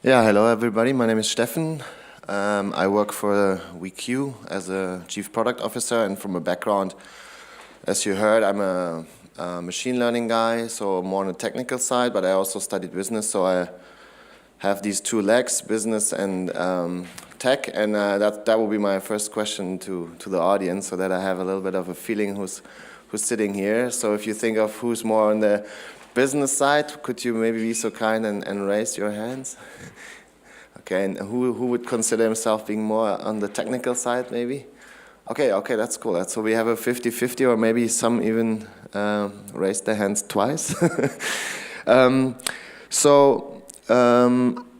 Yeah, hello everybody. My name is Steffen. I work for WeQ as a Chief Product Officer, and from a background, as you heard, I'm a machine learning guy, so more on the technical side, but I also studied business, so I have these two legs, business and tech, and that will be my first question to the audience, so that I have a little bit of a feeling who's sitting here. So if you think of who's more on the business side, could you maybe be so kind and raise your hands? Okay, and who would consider himself being more on the technical side, maybe? Okay, that's cool. So we have a 50-50, or maybe some even raised their hands twice. I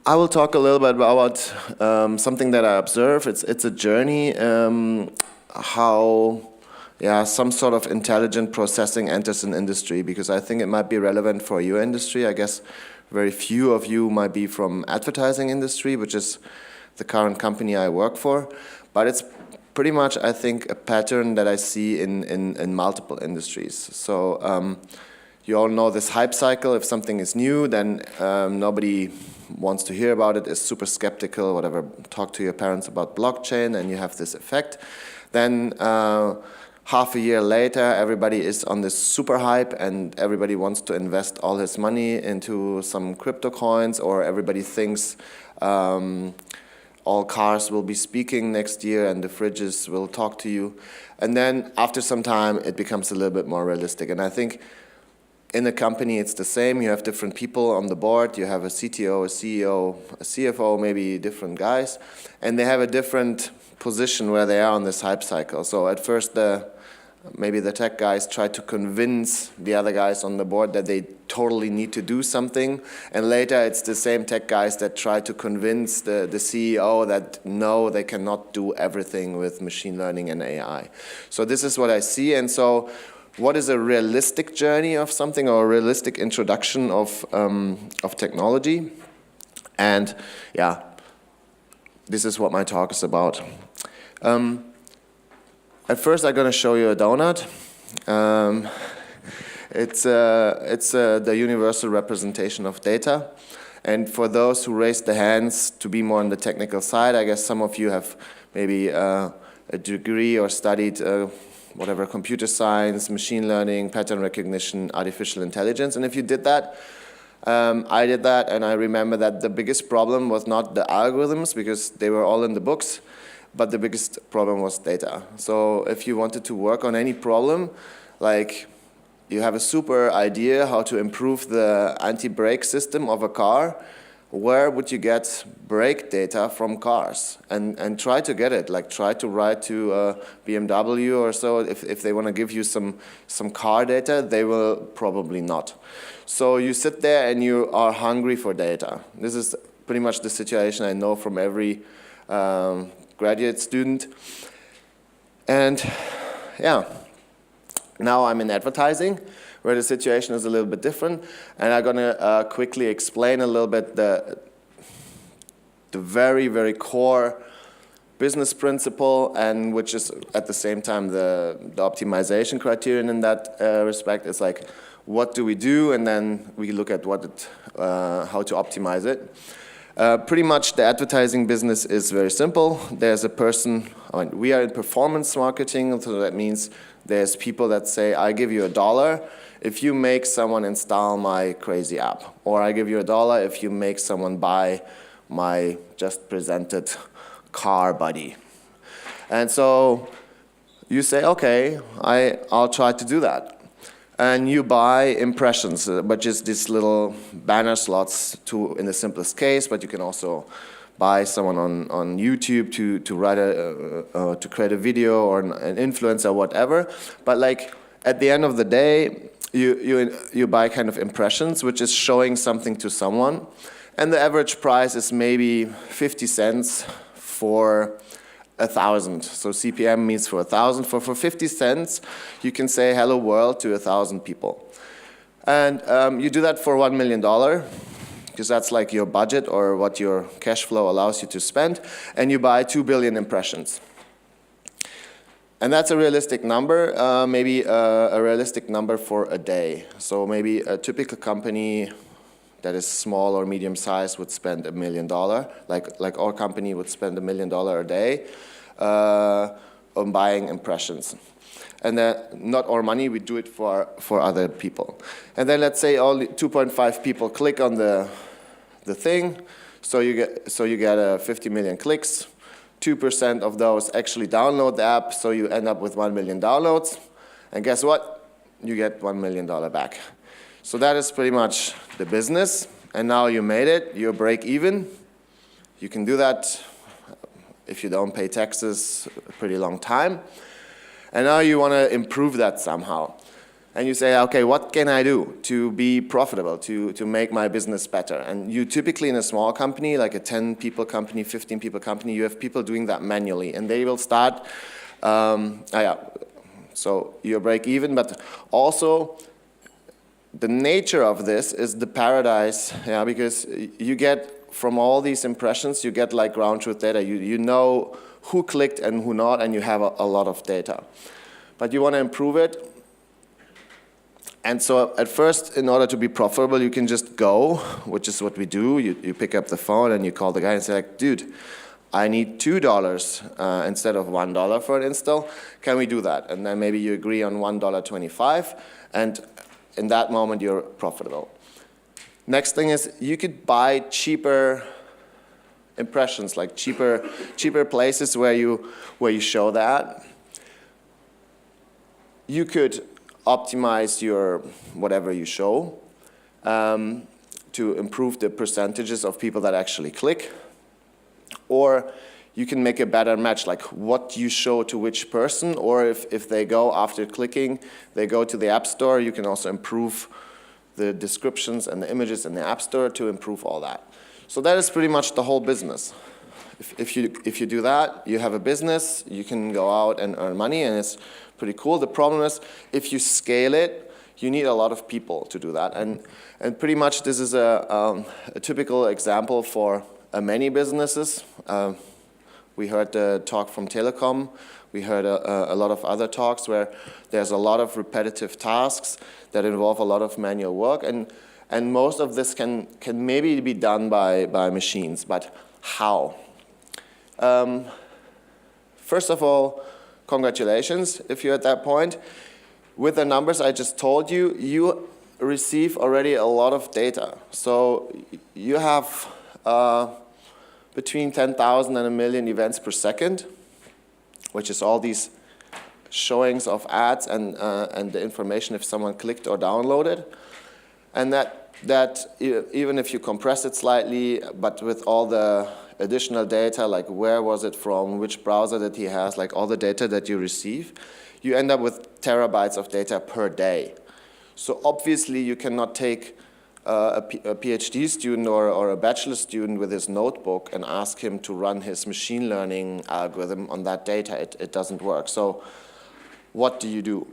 will talk a little bit about something that I observe. It's a journey, how some sort of intelligent processing enters an industry, because I think it might be relevant for your industry. I guess very few of you might be from advertising industry, which is the current company I work for. But it's pretty much, I think, a pattern that I see in multiple industries. So you all know this hype cycle. If something is new, then nobody wants to hear about it, is super skeptical, whatever. Talk to your parents about blockchain, and you have this effect. Then half a year later, everybody is on this super hype, and everybody wants to invest all his money into some crypto coins, or everybody thinks all cars will be speaking next year and the fridges will talk to you. And then after some time, it becomes a little bit more realistic. And I think in a company, it's the same. You have different people on the board. You have a CTO, a CEO, a CFO, maybe different guys, and they have a different position where they are on this hype cycle. So at first, maybe the tech guys try to convince the other guys on the board that they totally need to do something. And later it's the same tech guys that try to convince the CEO that no, they cannot do everything with machine learning and AI. So this is what I see. And so what is a realistic journey of something, or a realistic introduction of technology? And yeah, this is what my talk is about. At first, I'm going to show you a donut. It's the universal representation of data. And for those who raised their hands to be more on the technical side, I guess some of you have maybe a degree or studied whatever, computer science, machine learning, pattern recognition, artificial intelligence. And if you did that, I did that, and I remember that the biggest problem was not the algorithms, because they were all in the books, but the biggest problem was data. So if you wanted to work on any problem, like you have a super idea how to improve the anti-brake system of a car, where would you get brake data from cars? And try to get it, like try to write to BMW or so. If they want to give you some car data, they will probably not. So you sit there and you are hungry for data. This is pretty much the situation I know from every graduate student. And yeah, now I'm in advertising, where the situation is a little bit different, and I'm going to quickly explain a little bit the very, very core business principle, and which is at the same time the optimization criterion in that respect. It's like, what do we do, and then we look at how to optimize it. Pretty much the advertising business is very simple. There's a person, we are in performance marketing, so that means there's people that say, I give you $1 if you make someone install my crazy app, or I give you $1 if you make someone buy my just presented car buddy. And so you say, okay, I'll try to do that. And you buy impressions, which is these little banner slots in the simplest case, but you can also buy someone on YouTube to create a video, or an influencer, whatever. But like at the end of the day, you buy kind of impressions, which is showing something to someone, and the average price is maybe 50 cents for 1,000. So CPM means for 1,000. For 50 cents, you can say hello world to 1,000 people. And you do that for $1 million, because that's like your budget, or what your cash flow allows you to spend, and you buy 2 billion impressions. And that's a realistic number, maybe a realistic number for a day. So maybe a typical company that is small or medium size would spend $1 million, like our company would spend $1 million a day on buying impressions. And then not our money, we do it for other people. And then let's say only 2.5 people click on the thing, so you get 50 million clicks. 2% of those actually download the app, so you end up with 1 million downloads. And guess what? You get $1 million back. So that is pretty much the business. And now you made it, you're break even. You can do that if you don't pay taxes a pretty long time. And now you want to improve that somehow. And you say, okay, what can I do to be profitable, to make my business better? And you typically in a small company, like a 10 people company, 15 people company, you have people doing that manually. And they will start, so you break even, but also the nature of this is the paradise, because you get from all these impressions, you get like ground truth data. You know who clicked and who not, and you have a lot of data. But you want to improve it. And so at first, in order to be profitable, you can just go, which is what we do. You pick up the phone and you call the guy and say, like, dude, I need $2 instead of $1 for an install. Can we do that? And then maybe you agree on $1.25, and in that moment, you're profitable. Next thing is you could buy cheaper impressions, like cheaper places where you show that. You could optimize your whatever you show to improve the percentages of people that actually click. Or you can make a better match, like what you show to which person, or if they go after clicking, they go to the App Store, you can also improve the descriptions and the images in the App Store to improve all that. So that is pretty much the whole business. If you do that, you have a business, you can go out and earn money, and it's pretty cool. The problem is, if you scale it, you need a lot of people to do that. And pretty much this is a typical example for many businesses. We heard the talk from Telecom. We heard a lot of other talks where there's a lot of repetitive tasks that involve a lot of manual work. And most of this can maybe be done by machines, but how? First of all, congratulations if you're at that point. With the numbers I just told you, you receive already a lot of data. So you have between 10,000 and 1 million events per second, which is all these showings of ads and the information if someone clicked or downloaded. And that even if you compress it slightly, but with all the additional data, like where was it from, which browser that he has, like all the data that you receive, you end up with terabytes of data per day. So obviously you cannot take a PhD student or a bachelor student with his notebook and ask him to run his machine learning algorithm on that data. It doesn't work. So what do you do?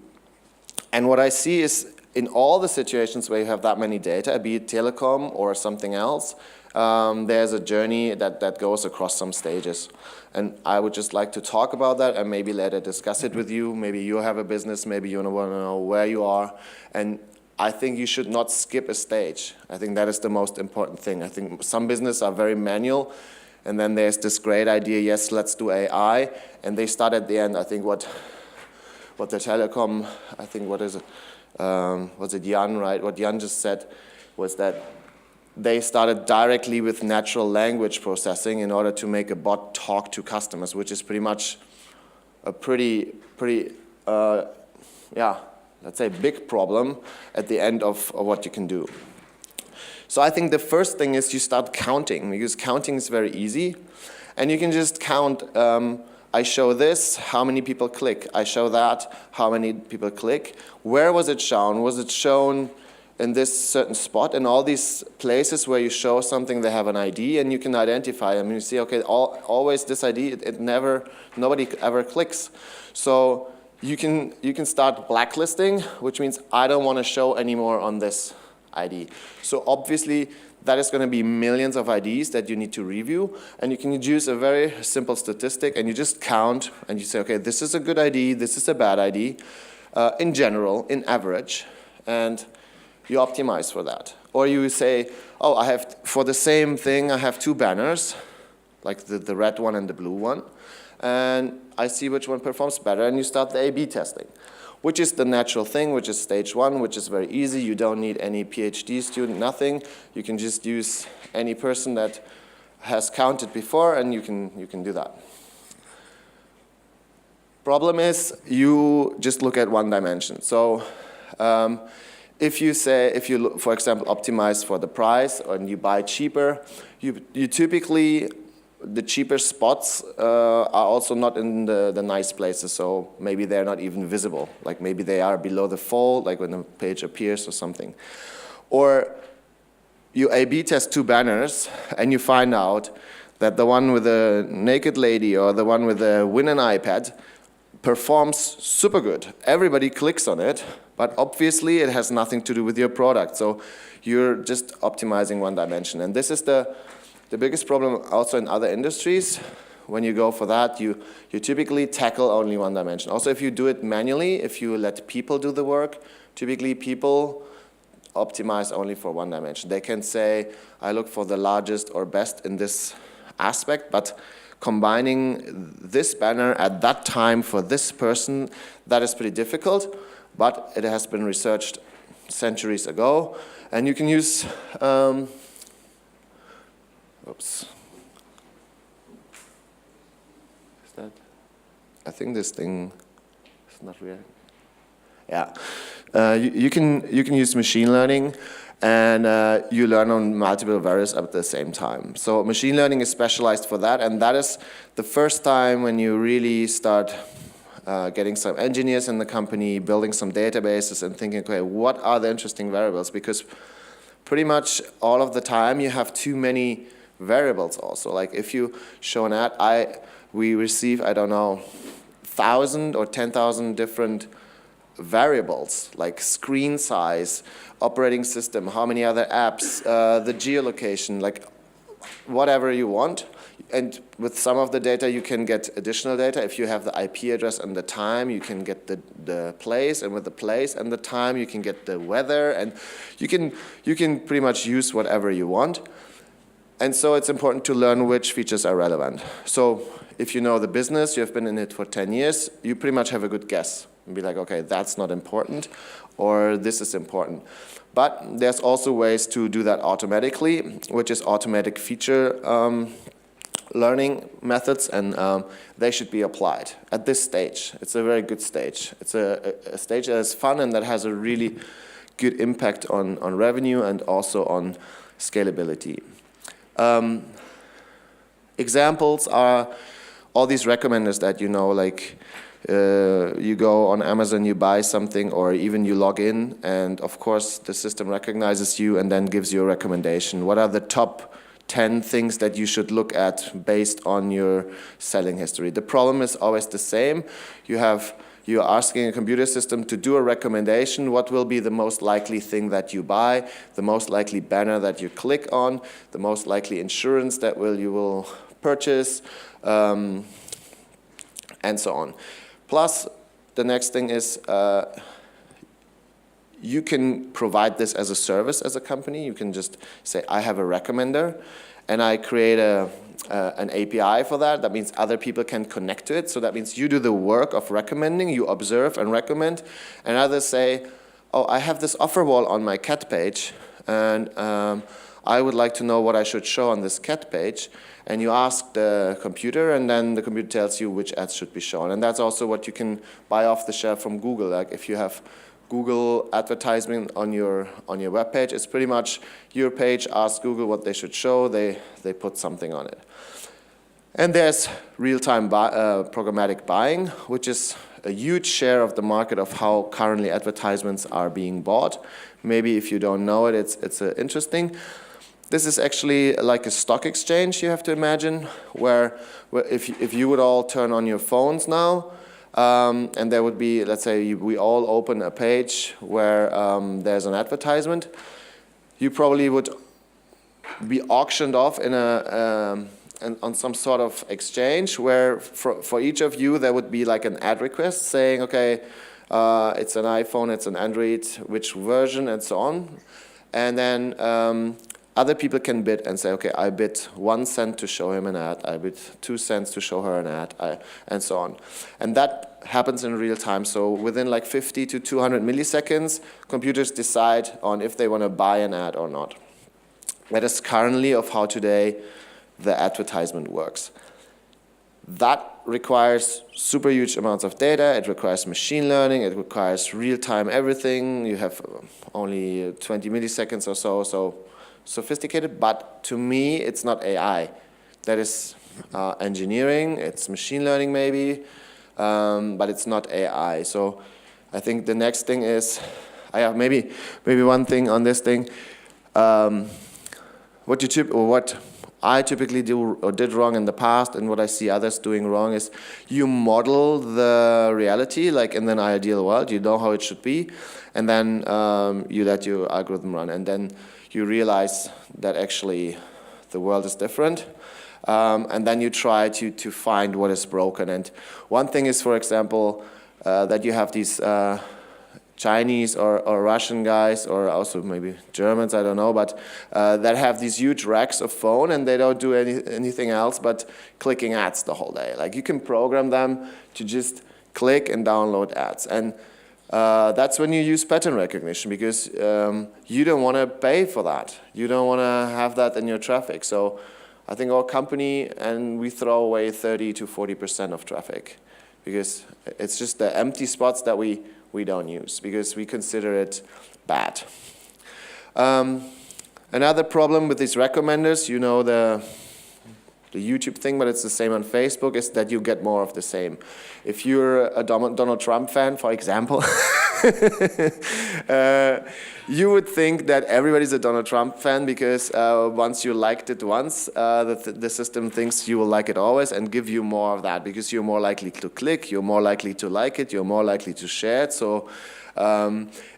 And what I see is in all the situations where you have that many data, be it telecom or something else, there's a journey that goes across some stages. And I would just like to talk about that and maybe later discuss it with you. Maybe you have a business, maybe you want to know where you are. And I think you should not skip a stage. I think that is the most important thing. I think some businesses are very manual, and then there's this great idea, yes, let's do AI, and they start at the end. I think what the telecom, I think what is it, was it Jan, right? What Jan just said was that they started directly with natural language processing in order to make a bot talk to customers, which is pretty much a pretty let's say big problem at the end of what you can do. So I think the first thing is you start counting, because counting is very easy. And you can just count, I show this, how many people click? I show that, how many people click? Where was it shown? Was it shown in this certain spot? In all these places where you show something, they have an ID, and you can identify them. You see, okay, always this ID, nobody ever clicks. So you can start blacklisting, which means I don't want to show anymore on this ID. So obviously, that is going to be millions of IDs that you need to review, and you can use a very simple statistic, and you just count, and you say, okay, this is a good ID, this is a bad ID, in general, in average, and you optimize for that. Or you say, oh, I have, for the same thing, I have two banners, like the red one and the blue one, and I see which one performs better, and you start the A/B testing, which is the natural thing, which is stage one, which is very easy. You don't need any PhD student, nothing. You can just use any person that has counted before, and you can do that. Problem is, you just look at one dimension. So if you, for example, optimize for the price and you buy cheaper, you typically, the cheaper spots are also not in the nice places, so maybe they're not even visible. Like maybe they are below the fold, like when the page appears or something. Or you A/B test two banners and you find out that the one with the naked lady or the one with the win an iPad performs super good. Everybody clicks on it, but obviously it has nothing to do with your product. So you're just optimizing one dimension. And this is the biggest problem also in other industries. When you go for that, you typically tackle only one dimension. Also, if you do it manually, if you let people do the work, typically people optimize only for one dimension. They can say, I look for the largest or best in this aspect, but combining this banner at that time for this person, that is pretty difficult, but it has been researched centuries ago, and you can use, oops. Is that, I think this thing is not real. Yeah, you can use machine learning, and you learn on multiple variables at the same time. So machine learning is specialized for that, and that is the first time when you really start getting some engineers in the company, building some databases and thinking, okay, what are the interesting variables? Because pretty much all of the time you have too many variables also. Like if you show an ad, we receive, I don't know, 1,000 or 10,000 different variables like screen size, operating system, how many other apps, the geolocation, like whatever you want. And with some of the data you can get additional data. If you have the IP address and the time, you can get the place, and with the place and the time you can get the weather, and you can pretty much use whatever you want. And so it's important to learn which features are relevant. So if you know the business, you have been in it for 10 years, you pretty much have a good guess. And be like, okay, that's not important, or this is important. But there's also ways to do that automatically, which is automatic feature learning methods, and they should be applied at this stage. It's a very good stage. It's a stage that is fun and that has a really good impact on revenue and also on scalability. Examples are all these recommenders that you know, like you go on Amazon, you buy something, or even you log in, and of course the system recognizes you and then gives you a recommendation. What are the top 10 things that you should look at based on your selling history? The problem is always the same. You're asking a computer system to do a recommendation. What will be the most likely thing that you buy, the most likely banner that you click on, the most likely insurance that you will purchase, and so on. Plus, the next thing is you can provide this as a service as a company. You can just say, I have a recommender, and I create an API for that. That means other people can connect to it. So that means you do the work of recommending, you observe and recommend, and others say, oh, I have this offer wall on my cat page, and I would like to know what I should show on this cat page. And you ask the computer, and then the computer tells you which ads should be shown. And that's also what you can buy off the shelf from Google. Like if you have Google advertisement on your web page, it's pretty much your page. Ask Google what they should show. They put something on it. And there's real-time programmatic buying, which is a huge share of the market of how currently advertisements are being bought. Maybe if you don't know it, it's interesting. This is actually like a stock exchange, you have to imagine, where if you would all turn on your phones now, and there would be, let's say we all open a page where there's an advertisement, you probably would be auctioned off on some sort of exchange where for each of you there would be like an ad request saying, okay, it's an iPhone, it's an Android, which version, and so on. and then other people can bid and say, okay, I bid 1 cent to show him an ad, I bid 2 cents to show her an ad, and so on. And that happens in real time. So within like 50 to 200 milliseconds, computers decide on if they want to buy an ad or not. That is currently of how today the advertisement works. That requires super huge amounts of data, it requires machine learning, it requires real-time everything. You have only 20 milliseconds or so sophisticated, but to me it's not AI. That is engineering, it's machine learning maybe, but it's not AI. So I think the next thing is, I have maybe one thing on this thing. What I typically do or did wrong in the past, and what I see others doing wrong, is you model the reality, like in an ideal world, you know how it should be, and then you let your algorithm run, and then you realize that actually the world is different, and then you try to find what is broken. And one thing is, for example, that you have these Chinese or Russian guys, or also maybe Germans, I don't know, but that have these huge racks of phone, and they don't do anything else but clicking ads the whole day. Like, you can program them to just click and download ads. And that's when you use pattern recognition, because you don't want to pay for that. You don't want to have that in your traffic. So I think our company, and we throw away 30 to 40% of traffic, because it's just the empty spots that we don't use, because we consider it bad. Another problem with these recommenders, you know, the YouTube thing, but it's the same on Facebook, is that you get more of the same. If you're a Donald Trump fan, for example, you would think that everybody's a Donald Trump fan, because once you liked it once, the system thinks you will like it always and give you more of that, because you're more likely to click, you're more likely to like it, you're more likely to share it. So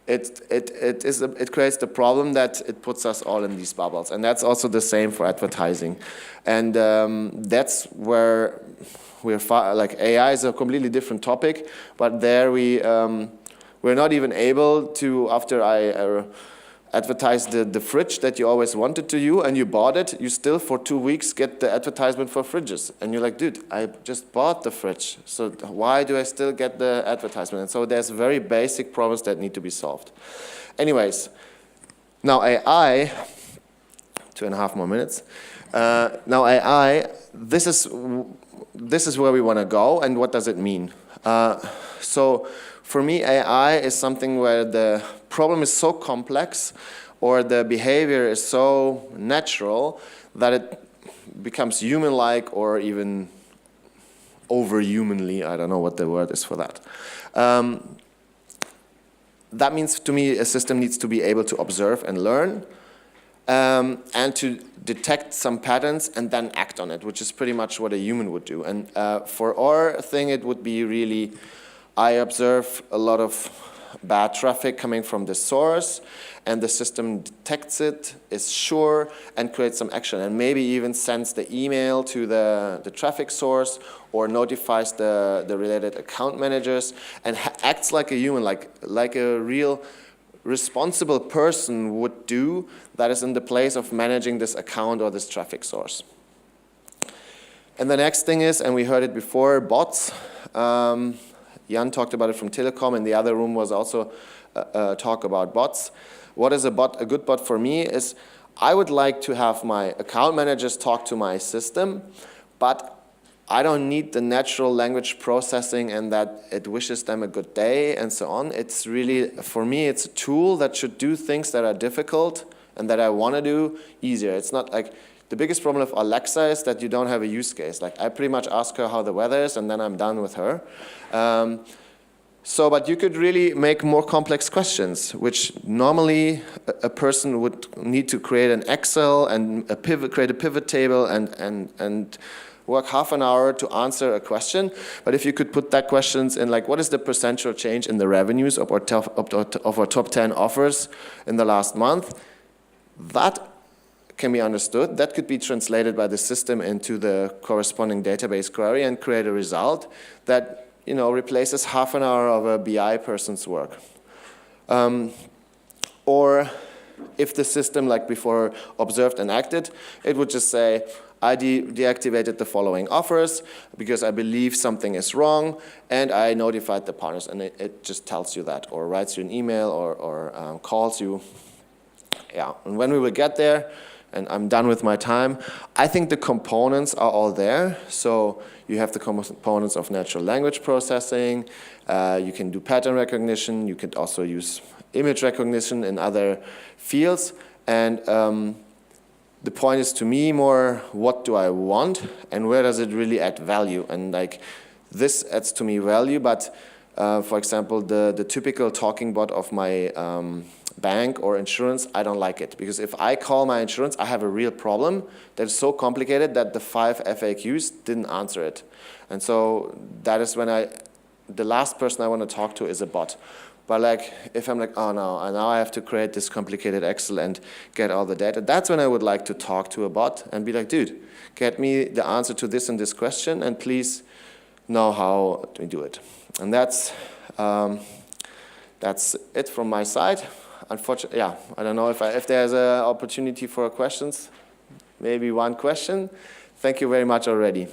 it creates the problem that it puts us all in these bubbles, and that's also the same for advertising. And that's where we're like, AI is a completely different topic, but there we're not even able to, after I advertised the fridge that you always wanted to use, and you bought it, you still for 2 weeks get the advertisement for fridges. And you're like, dude, I just bought the fridge, so why do I still get the advertisement? And so there's very basic problems that need to be solved. Anyways, now AI, 2.5 more minutes. Now AI, this is where we want to go, and what does it mean? So for me, AI is something where the problem is so complex, or the behavior is so natural, that it becomes human-like, or even over-humanly. I don't know what the word is for that. That means, to me, a system needs to be able to observe and learn, and to detect some patterns and then act on it, which is pretty much what a human would do. And for our thing, it would be really, I observe a lot of bad traffic coming from the source, and the system detects it, is sure, and creates some action, and maybe even sends the email to the traffic source, or notifies the related account managers, and acts like a human, like a real responsible person would do, that is in the place of managing this account or this traffic source. And the next thing is, and we heard it before, bots. Jan talked about it from Telecom, and the other room was also talk about bots. What is a bot? A good bot for me is, I would like to have my account managers talk to my system, but I don't need the natural language processing and that it wishes them a good day and so on. It's really, for me, it's a tool that should do things that are difficult and that I want to do easier. It's not like, the biggest problem of Alexa is that you don't have a use case. Like, I pretty much ask her how the weather is, and then I'm done with her. But you could really make more complex questions, which normally a person would need to create an Excel and create a pivot table and work half an hour to answer a question. But if you could put that questions in, like, what is the percentual change in the revenues of our top 10 offers in the last month, that can be understood. That could be translated by the system into the corresponding database query and create a result that, replaces half an hour of a BI person's work. Or if the system, like before, observed and acted, it would just say, I deactivated the following offers because I believe something is wrong, and I notified the partners, and it just tells you that, or writes you an email, or calls you. Yeah, and when we will get there, and I'm done with my time, I think the components are all there. So you have the components of natural language processing, you can do pattern recognition, you could also use image recognition in other fields, and the point is to me more, what do I want and where does it really add value? And like this adds to me value, but for example, the typical talking bot of my bank or insurance, I don't like it. Because if I call my insurance, I have a real problem that is so complicated that the 5 FAQs didn't answer it. And so that is when the last person I want to talk to is a bot. But like, if I'm like, oh no, and now I have to create this complicated Excel and get all the data, that's when I would like to talk to a bot and be like, dude, get me the answer to this and this question, and please know how to do it. And that's it from my side. Unfortunately, yeah, I don't know if there's an opportunity for questions. Maybe one question. Thank you very much already.